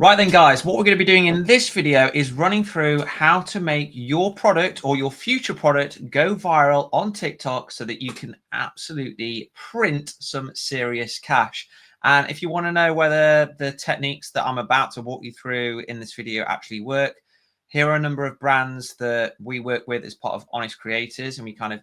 Right then, guys, what we're going to be doing in this video is running through how to make your product or your future product go viral on TikTok so that you can absolutely print some serious cash. And if you want to know whether the techniques that I'm about to walk you through in this video actually work, here are a number of brands that we work with as part of Honest Creators, and we kind of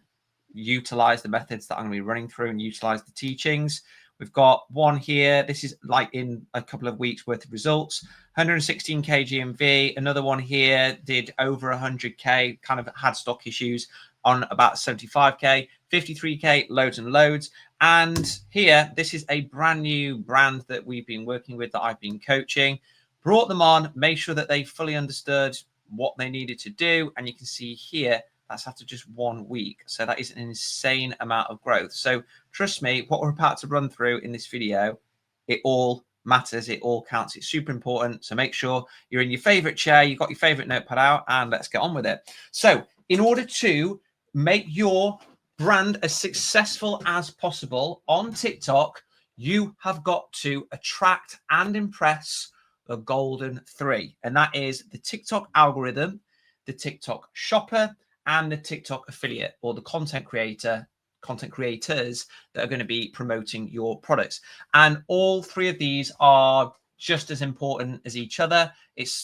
utilize the methods that I'm going to be running through and utilize the teachings. We've got one here. This is like in a couple of weeks worth of results, 116k GMV. Another one here did over 100k, kind of had stock issues on about 75k, 53k, loads and loads. And here, this is a brand new brand that we've been working with, that I've been coaching, brought them on, made sure that they fully understood what they needed to do. And you can see here, that's after just 1 week. So that is an insane amount of growth. So trust me, what we're about to run through in this video, it all matters. It all counts. It's super important. So make sure you're in your favorite chair, you've got your favorite notepad out, and let's get on with it. So in order to make your brand as successful as possible on TikTok, you have got to attract and impress the golden three. And that is the TikTok algorithm, the TikTok shopper, and the TikTok affiliate, or the content creators that are going to be promoting your products. And all three of these are just as important as each other.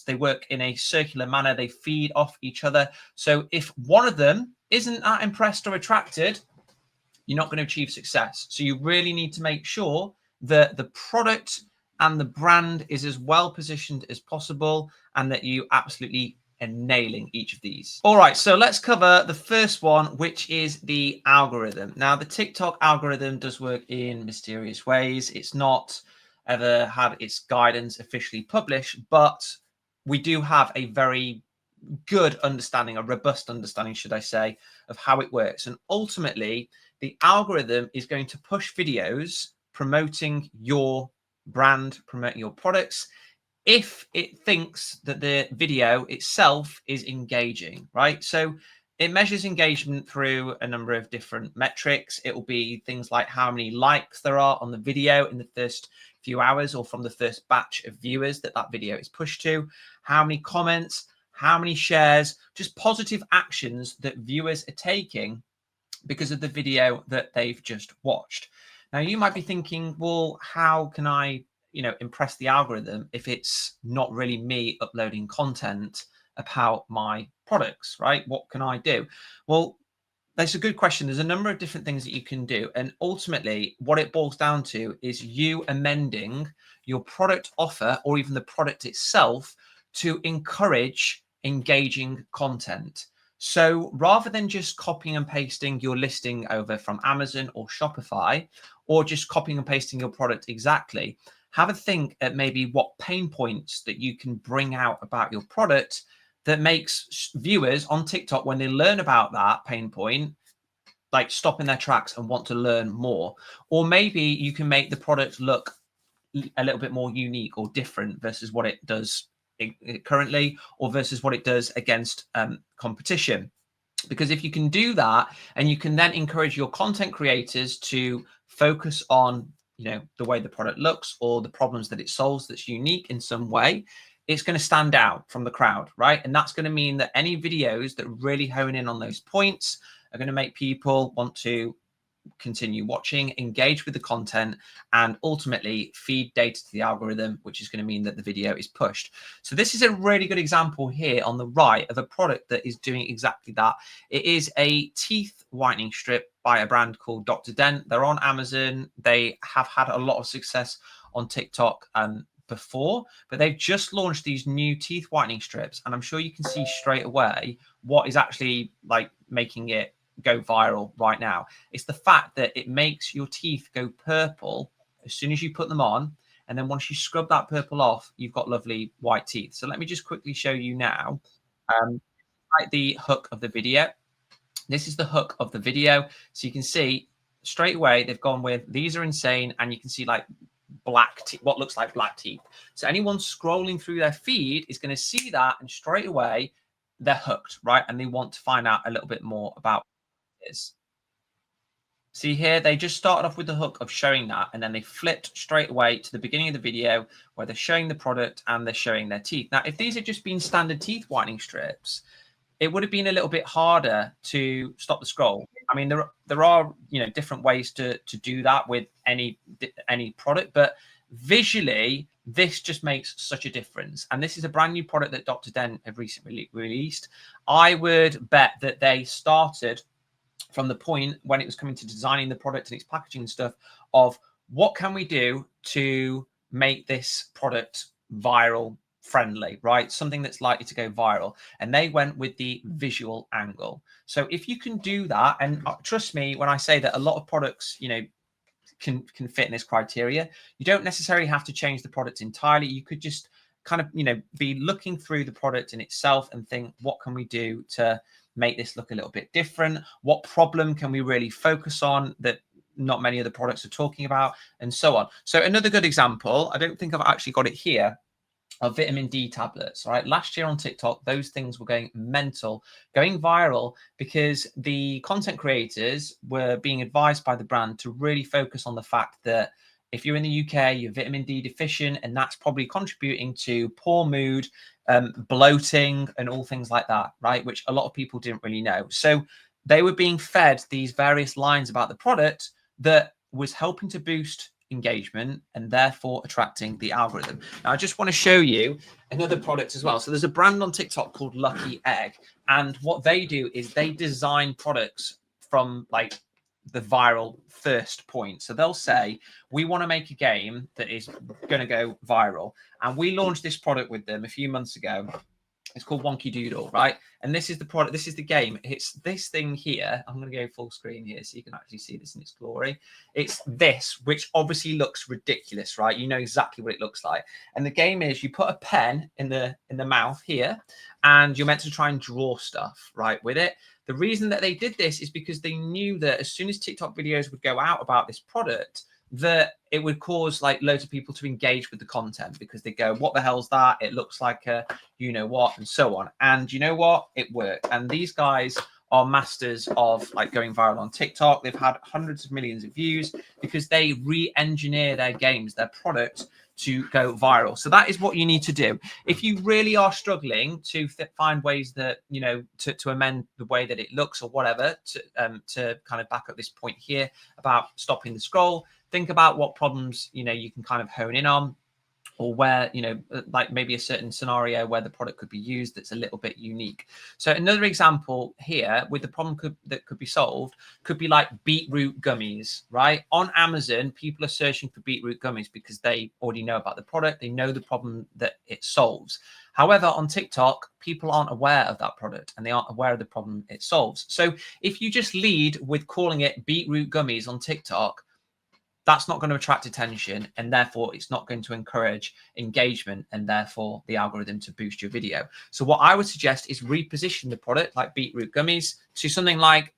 They work in a circular manner. They feed off each other. So if one of them isn't that impressed or attracted, you're not going to achieve success. So you really need to make sure that the product and the brand is as well positioned as possible, and that you absolutely and nailing each of these. All right, so let's cover the first one, which is the algorithm. Now, the TikTok algorithm does work in mysterious ways. It's not ever had its guidance officially published, but we do have a very good understanding, a robust understanding, should I say, of how it works. And ultimately, the algorithm is going to push videos promoting your brand, promoting your products, if it thinks that the video itself is engaging, right? So it measures engagement through a number of different metrics. It will be things like how many likes there are on the video in the first few hours, or from the first batch of viewers that video is pushed to, how many comments, how many shares, just positive actions that viewers are taking because of the video that they've just watched. Now, you might be thinking, well, how can I impress the algorithm if it's not really me uploading content about my products, right? What can I do? Well, that's a good question. There's a number of different things that you can do. And ultimately, what it boils down to is you amending your product offer, or even the product itself, to encourage engaging content. So rather than just copying and pasting your listing over from Amazon or Shopify, or just copying and pasting your product exactly, have a think at maybe what pain points that you can bring out about your product that makes viewers on TikTok, when they learn about that pain point, like stop in their tracks and want to learn more. Or maybe you can make the product look a little bit more unique or different versus what it does currently, or versus what it does against competition. Because if you can do that, and you can then encourage your content creators to focus on the way the product looks, or the problems that it solves that's unique in some way, it's going to stand out from the crowd, right? And that's going to mean that any videos that really hone in on those points are going to make people want to continue watching, engage with the content, and ultimately feed data to the algorithm, which is going to mean that the video is pushed. So this is a really good example here on the right of a product that is doing exactly that. It is a teeth whitening strip by a brand called Dr. Dent. They're on Amazon. They have had a lot of success on TikTok before, but they've just launched these new teeth whitening strips, and I'm sure you can see straight away what is actually like making it go viral right now. It's the fact that it makes your teeth go purple as soon as you put them on, and then once you scrub that purple off, you've got lovely white teeth. So let me just quickly show you now, like the hook of the video. This is the hook of the video. So you can see straight away they've gone with, these are insane, and you can see like what looks like black teeth. So anyone scrolling through their feed is going to see that, and straight away they're hooked, right? And they want to find out a little bit more about is. See here, they just started off with the hook of showing that, and then they flipped straight away to the beginning of the video where they're showing the product and they're showing their teeth. Now, if these had just been standard teeth whitening strips, it would have been a little bit harder to stop the scroll. I mean, there are different ways to do that with any product, but visually this just makes such a difference. And this is a brand new product that Dr. Dent have recently released. I would bet that they started from the point when it was coming to designing the product and its packaging and stuff of what can we do to make this product viral friendly, right? Something that's likely to go viral. And they went with the visual angle. So if you can do that, and trust me when I say that a lot of products, can fit in this criteria, you don't necessarily have to change the product entirely. You could just kind of, be looking through the product in itself and think, what can we do to make this look a little bit different? What problem can we really focus on that not many other products are talking about, and so on. So another good example, I don't think I've actually got it here, of vitamin D tablets, right? Last year on TikTok, those things were going mental, going viral, because the content creators were being advised by the brand to really focus on the fact that if you're in the UK, you're vitamin D deficient, and that's probably contributing to poor mood, bloating, and all things like that, right? Which a lot of people didn't really know. So they were being fed these various lines about the product that was helping to boost engagement and therefore attracting the algorithm. Now, I just want to show you another product as well. So there's a brand on TikTok called Lucky Egg, and what they do is they design products from like the viral first point. So they'll say, we want to make a game that is going to go viral, and we launched this product with them a few months ago. It's called Wonky Doodle, right? And this is the product. This is the game. It's this thing here. I'm going to go full screen here so you can actually see this in its glory. It's this, which obviously looks ridiculous, right? You know exactly what it looks like. And the game is you put a pen in the mouth here, and you're meant to try and draw stuff, right, with it. The reason that they did this is because they knew that as soon as TikTok videos would go out about this product, that it would cause like loads of people to engage with the content, because they go, what the hell's that? It looks like a what, and so on. And you know what? It worked. And these guys are masters of like going viral on TikTok. They've had hundreds of millions of views because they re-engineer their games, their product, to go viral. So that is what you need to do. If you really are struggling to find ways that, to amend the way that it looks or whatever, to kind of back up this point here about stopping the scroll, think about what problems, you can kind of hone in on, or where, like maybe a certain scenario where the product could be used that's a little bit unique. So another example here with the problem that could be solved could be like beetroot gummies, right? On Amazon, people are searching for beetroot gummies because they already know about the product. They know the problem that it solves. However, on TikTok, people aren't aware of that product and they aren't aware of the problem it solves. So if you just lead with calling it beetroot gummies on TikTok, that's not going to attract attention, and therefore it's not going to encourage engagement, and therefore the algorithm to boost your video. So what I would suggest is reposition the product like beetroot gummies to something like,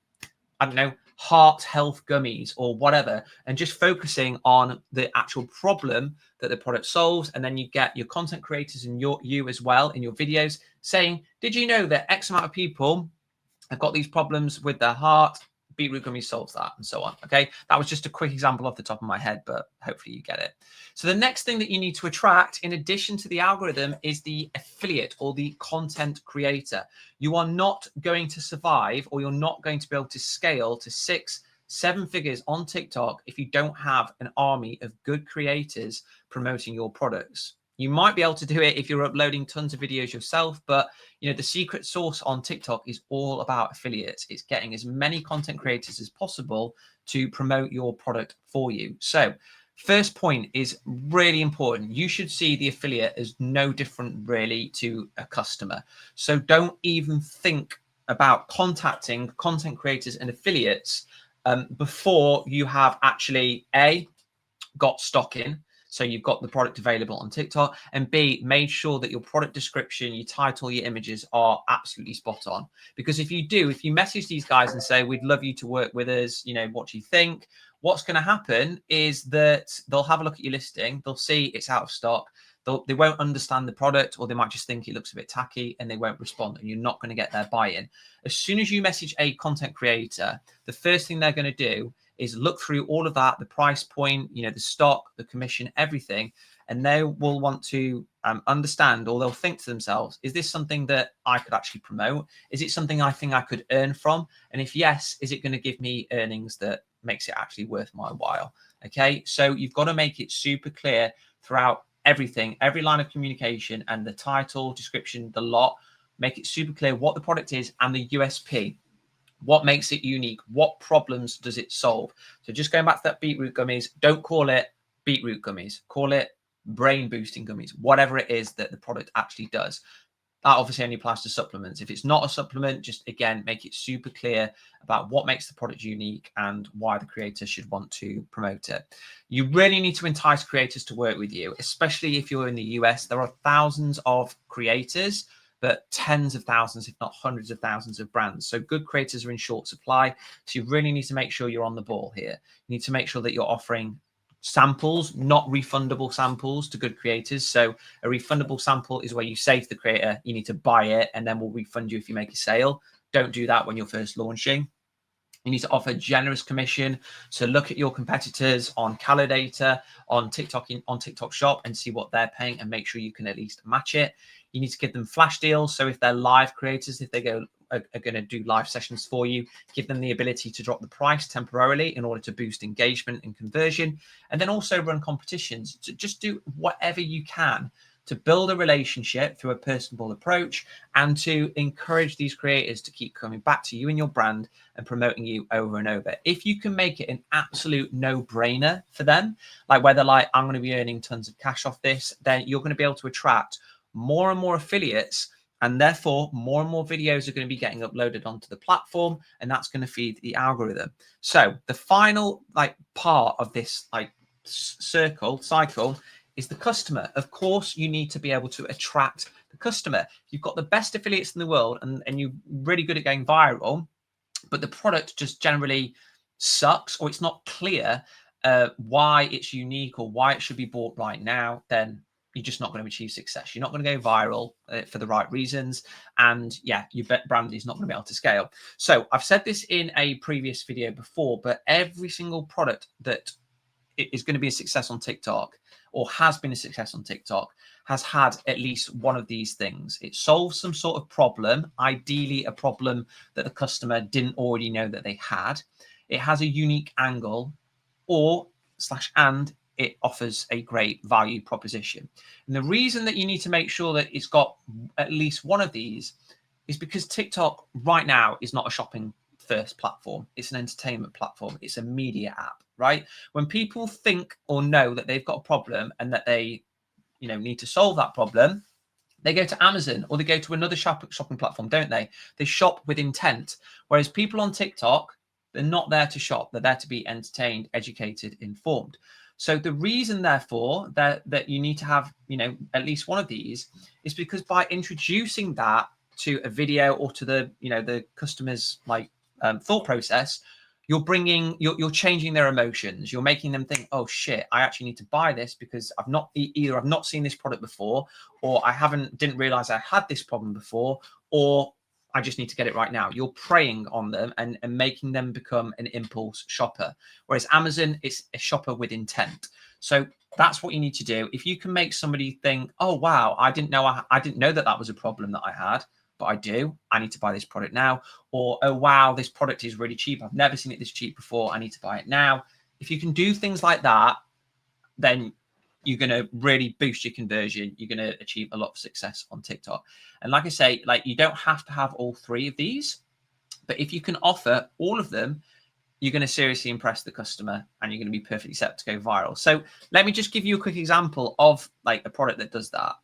I don't know, heart health gummies or whatever, and just focusing on the actual problem that the product solves. And then you get your content creators and you as well in your videos saying, did you know that X amount of people have got these problems with their heart? Beetroot gummy solves that, and so on. Okay, that was just a quick example off the top of my head, but hopefully you get it. So the next thing that you need to attract, in addition to the algorithm, is the affiliate or the content creator. You are not going to survive, or you're not going to be able to scale to 6-7 figures on TikTok if you don't have an army of good creators promoting your products. You might be able to do it if you're uploading tons of videos yourself, but the secret sauce on TikTok is all about affiliates. It's getting as many content creators as possible to promote your product for you. So first point is really important. You should see the affiliate as no different really to a customer. So don't even think about contacting content creators and affiliates before you have actually got stock in. So you've got the product available on TikTok, and B, made sure that your product description, your title, your images are absolutely spot on. Because if you message these guys and say, we'd love you to work with us, what do you think? What's going to happen is that they'll have a look at your listing. They'll see it's out of stock. They won't understand the product, or they might just think it looks a bit tacky, and they won't respond, and you're not going to get their buy-in. As soon as you message a content creator, the first thing they're going to do is look through all of that, the price point, you know, the stock, the commission, everything, and they will want to understand, or they'll think to themselves, is this something that I could actually promote? Is it something I think I could earn from? And if yes, is it going to give me earnings that makes it actually worth my while? Okay, so you've got to make it super clear throughout everything, every line of communication, and the title, description, the lot. Make it super clear what the product is and the USP. What makes it unique? What problems does it solve? So just going back to that beetroot gummies, don't call it beetroot gummies. Call it brain boosting gummies, whatever it is that the product actually does. That obviously only applies to supplements. If it's not a supplement, just again, make it super clear about what makes the product unique and why the creator should want to promote it. You really need to entice creators to work with you, especially if you're in the US. There are thousands of creators, but tens of thousands, if not hundreds of thousands of brands. So good creators are in short supply. So you really need to make sure you're on the ball here. You need to make sure that you're offering samples, not refundable samples, to good creators. So a refundable sample is where you say to the creator, you need to buy it and then we'll refund you if you make a sale. Don't do that when you're first launching. You need to offer generous commission. So look at your competitors on Calidata, on TikTok Shop, and see what they're paying and make sure you can at least match it. You need to give them flash deals. So if they're live creators, if they are going to do live sessions for you, give them the ability to drop the price temporarily in order to boost engagement and conversion. And then also run competitions. To just do whatever you can to build a relationship through a personable approach and to encourage these creators to keep coming back to you and your brand and promoting you over and over. If you can make it an absolute no-brainer for them, like where they're like, I'm going to be earning tons of cash off this, then you're going to be able to attract more and more affiliates, and therefore more and more videos are going to be getting uploaded onto the platform, and that's going to feed the algorithm. So the final part of this cycle is the customer. Of course, you need to be able to attract the customer. You've got the best affiliates in the world and you're really good at going viral, but the product just generally sucks, or it's not clear why it's unique or why it should be bought right now, then you're just not going to achieve success. You're not going to go viral for the right reasons. And yeah, your brand is not going to be able to scale. So I've said this in a previous video before, but every single product that is going to be a success on TikTok or has been a success on TikTok has had at least one of these things. It solves some sort of problem, ideally a problem that the customer didn't already know that they had. It has a unique angle, and it offers a great value proposition. And the reason that you need to make sure that it's got at least one of these is because TikTok right now is not a shopping first platform. It's an entertainment platform. It's a media app, right? When people think or know that they've got a problem and that they, need to solve that problem, they go to Amazon or they go to another shopping platform, don't they? They shop with intent. Whereas people on TikTok, they're not there to shop. They're there to be entertained, educated, informed. So the reason, therefore, that you need to have, at least one of these is because by introducing that to a video or to the, the customer's thought process, you're changing their emotions. You're making them think, oh shit, I actually need to buy this because I've not seen this product before, or didn't realize I had this problem before, or I just need to get it right now. You're preying on them and making them become an impulse shopper. Whereas Amazon, it's a shopper with intent. So that's what you need to do. If you can make somebody think, oh wow, I didn't know that was a problem that I had, but I do. I need to buy this product now. Or, oh wow, this product is really cheap. I've never seen it this cheap before. I need to buy it now. If you can do things like that, then you're going to really boost your conversion. You're going to achieve a lot of success on TikTok. And like I say, you don't have to have all three of these, but if you can offer all of them, you're going to seriously impress the customer and you're going to be perfectly set to go viral. So let me just give you a quick example of a product that does that.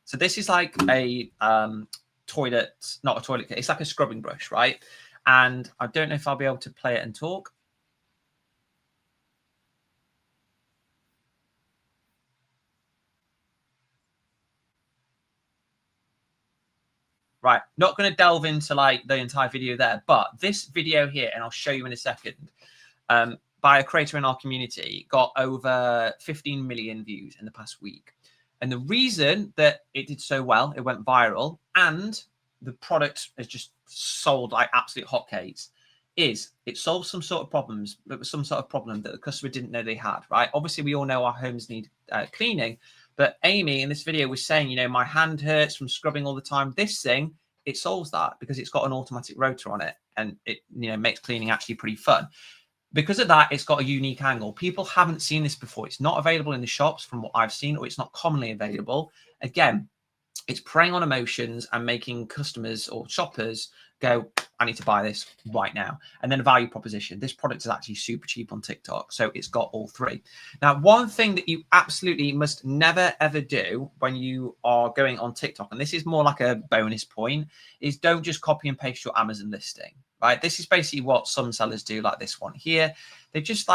So this is like a toilet, not a toilet, it's like a scrubbing brush, right? And I don't know if I'll be able to play it and talk. Right, not going to delve into the entire video there, but this video here, and I'll show you in a second, by a creator in our community, got over 15 million views in the past week. And the reason that it did so well, it went viral, and the product has just sold like absolute hotcakes, is it solves some sort of problems, but some sort of problem that the customer didn't know they had, right? Obviously, we all know our homes need cleaning, but Amy in this video was saying, my hand hurts from scrubbing all the time. This thing, it solves that because it's got an automatic rotor on it, and it makes cleaning actually pretty fun. Because of that, it's got a unique angle. People haven't seen this before. It's not available in the shops from what I've seen, or it's not commonly available. Again, it's preying on emotions and making customers or shoppers go, I need to buy this right now. And then a value proposition. This product is actually super cheap on TikTok. So it's got all three. Now, one thing that you absolutely must never, ever do when you are going on TikTok, and this is more like a bonus point, is don't just copy and paste your Amazon listing, right? This is basically what some sellers do, like this one here. They've just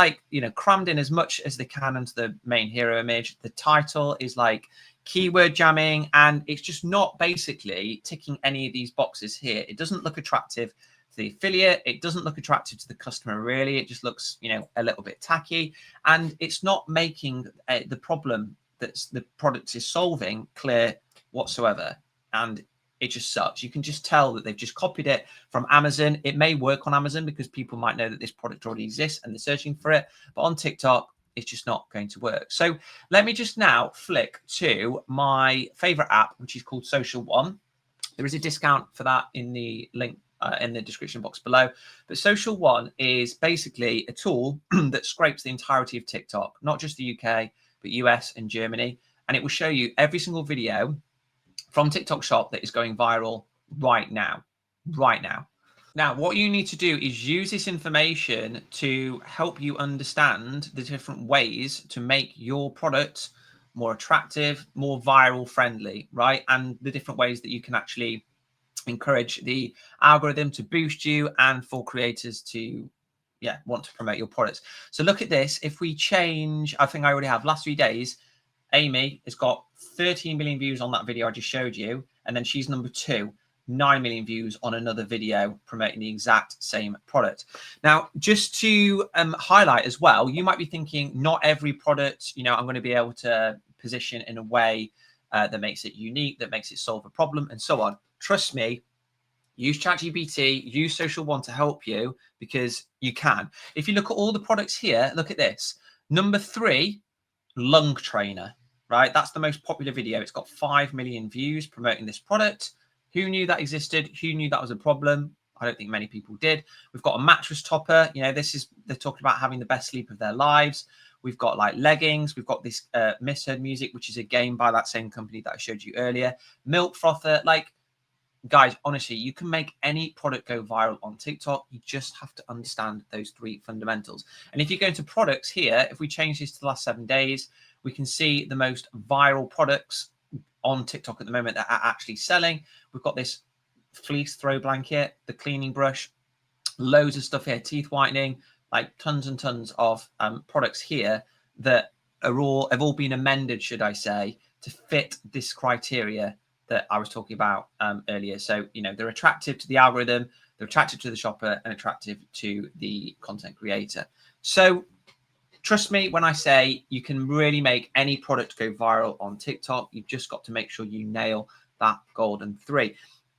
crammed in as much as they can into the main hero image. The title is like keyword jamming, and it's just not basically ticking any of these boxes here. It doesn't look attractive to the affiliate. It doesn't look attractive to the customer, really. It just looks, a little bit tacky, and it's not making the problem that the product is solving clear whatsoever. And it just sucks. You can just tell that they've just copied it from Amazon. It may work on Amazon because people might know that this product already exists and they're searching for it, but on TikTok, it's just not going to work. So let me just now flick to my favorite app, which is called Social One. There is a discount for that in the link in the description box below. But Social One is basically a tool that scrapes the entirety of TikTok, not just the UK, but US and Germany. And it will show you every single video from TikTok Shop that is going viral right now. Now, what you need to do is use this information to help you understand the different ways to make your product more attractive, more viral friendly, right? And the different ways that you can actually encourage the algorithm to boost you and for creators to want to promote your products. So look at this. If we change, I think I already have last 3 days, Amy has got 13 million views on that video I just showed you. And then she's number 2. 9 million views on another video promoting the exact same product. Now, just to highlight as well, you might be thinking not every product, I'm going to be able to position in a way that makes it unique, that makes it solve a problem and so on. Trust me, use ChatGPT, use Social One to help you because you can. If you look at all the products here, look at this. Number 3, lung trainer, right? That's the most popular video. It's got 5 million views promoting this product. Who knew that existed? Who knew that was a problem? I don't think many people did. We've got a mattress topper. They're talking about having the best sleep of their lives. We've got like leggings. We've got this Misheard Music, which is a game by that same company that I showed you earlier. Milk frother. Like, guys, honestly, you can make any product go viral on TikTok. You just have to understand those 3 fundamentals. And if you go into products here, if we change this to the last 7 days, we can see the most viral products on TikTok at the moment that are actually selling. We've got this fleece throw blanket, the cleaning brush, loads of stuff here, teeth whitening, like tons and tons of products here that have all been amended, should I say, to fit this criteria that I was talking about earlier. So, they're attractive to the algorithm, they're attractive to the shopper, and attractive to the content creator. So trust me when I say you can really make any product go viral on TikTok. You've just got to make sure you nail that golden 3.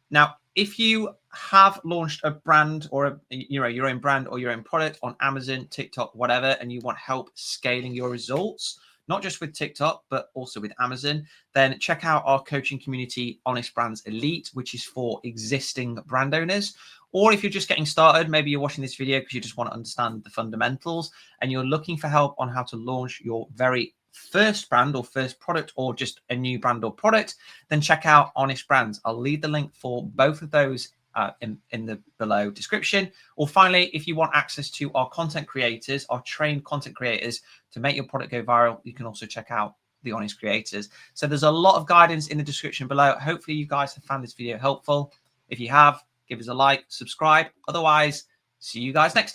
Now, if you have launched a brand or your own brand or your own product on Amazon, TikTok, whatever, and you want help scaling your results, not just with TikTok, but also with Amazon, then check out our coaching community, Honest Brands Elite, which is for existing brand owners. Or if you're just getting started, maybe you're watching this video because you just want to understand the fundamentals and you're looking for help on how to launch your very first brand or first product or just a new brand or product, then check out Honest Brands. I'll leave the link for both of those in the below description. Or finally, if you want access to our content creators, our trained content creators to make your product go viral, you can also check out the Honest Creators. So there's a lot of guidance in the description below. Hopefully you guys have found this video helpful. If you have, give us a like, subscribe. Otherwise, see you guys next time.